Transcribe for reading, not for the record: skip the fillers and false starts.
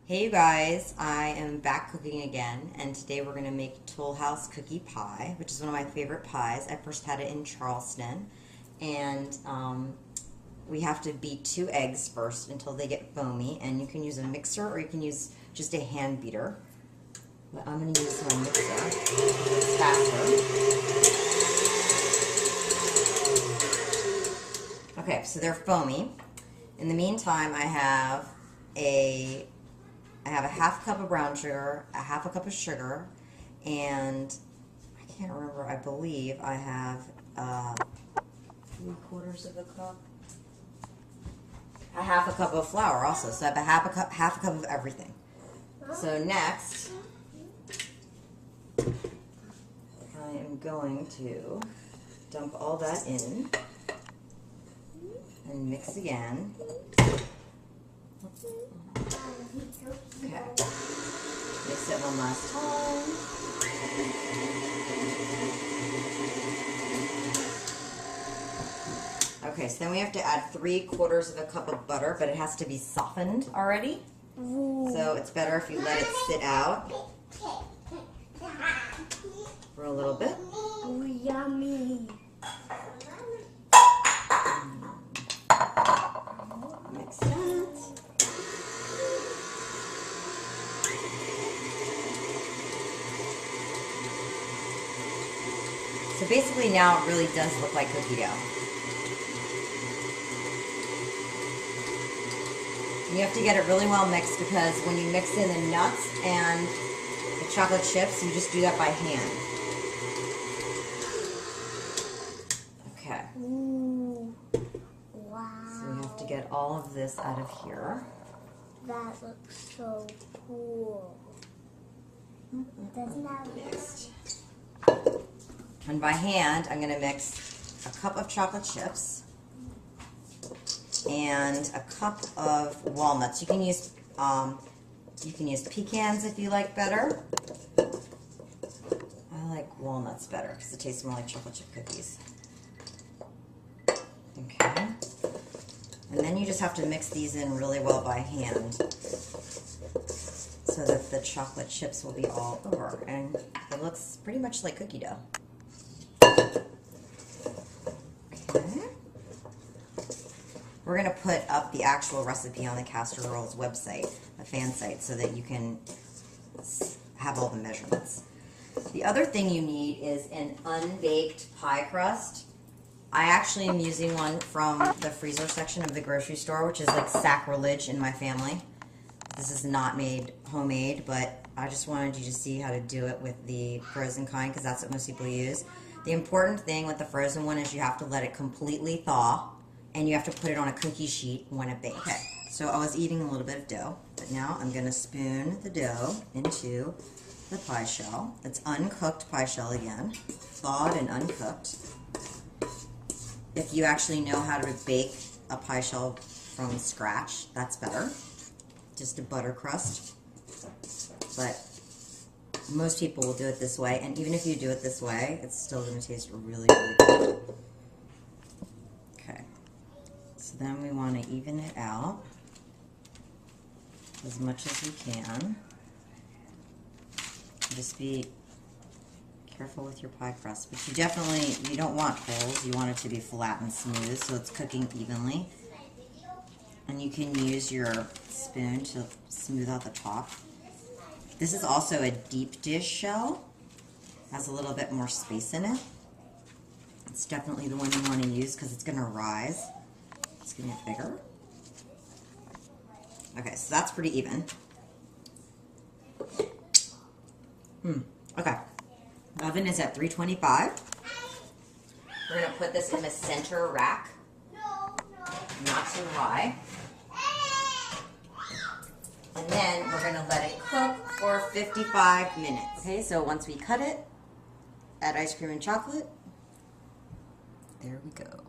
Hey you guys, I am back cooking again, and today we're going to make Tollhouse cookie pie, which is one of my favorite pies. I first had it in Charleston, and we have to beat 2 eggs first until they get foamy, and you can use a mixer or you can use just a hand beater. But I'm going to use my mixer. It's faster. Okay, so they're foamy. In the meantime, I have a half cup of brown sugar, a half a cup of sugar, and I can't remember, I believe I have 3/4 of a cup. A half a cup of flour also, so I have half a cup of everything. So next, I am going to dump all that in and mix again. Okay, mix it one last time. Okay, so then we have to add 3/4 of a cup of butter, but it has to be softened already. Ooh. So it's better if you let it sit out for a little bit. Ooh, yummy. Mix that. So basically now it really does look like cookie dough. You have to get it really well mixed because when you mix in the nuts and the chocolate chips, you just do that by hand. Okay. Ooh. Wow. So we have to get all of this out of here. That looks so cool. Doesn't that Mixed. And by hand, I'm going to mix a cup of chocolate chips and a cup of walnuts. You can use pecans if you like better. I like walnuts better because it tastes more like chocolate chip cookies. Okay. And then you just have to mix these in really well by hand so that the chocolate chips will be all over. And it looks pretty much like cookie dough. We're going to put up the actual recipe on the Castor Girls website, the fan site, so that you can have all the measurements. The other thing you need is an unbaked pie crust. I actually am using one from the freezer section of the grocery store, which is like sacrilege in my family. This is not made homemade, but I just wanted you to see how to do it with the frozen kind because that's what most people use. The important thing with the frozen one is you have to let it completely thaw. And you have to put it on a cookie sheet when it bakes. Okay, so I was eating a little bit of dough, but now I'm gonna spoon the dough into the pie shell. It's uncooked pie shell again, thawed and uncooked. If you actually know how to bake a pie shell from scratch, that's better. Just a butter crust. But most people will do it this way, and even if you do it this way, it's still gonna taste really, really good. So then we want to even it out as much as we can. Just be careful with your pie crust, but you don't want holes. You want it to be flat and smooth so it's cooking evenly. And you can use your spoon to smooth out the top. This is also a deep dish shell. Has a little bit more space in it. It's definitely the one you want to use because it's going to rise. It's going to get bigger. Okay, so that's pretty even. Okay. The oven is at 325. We're going to put this in the center rack. Not too high. And then we're going to let it cook for 55 minutes. Okay, so once we cut it, add ice cream and chocolate. There we go.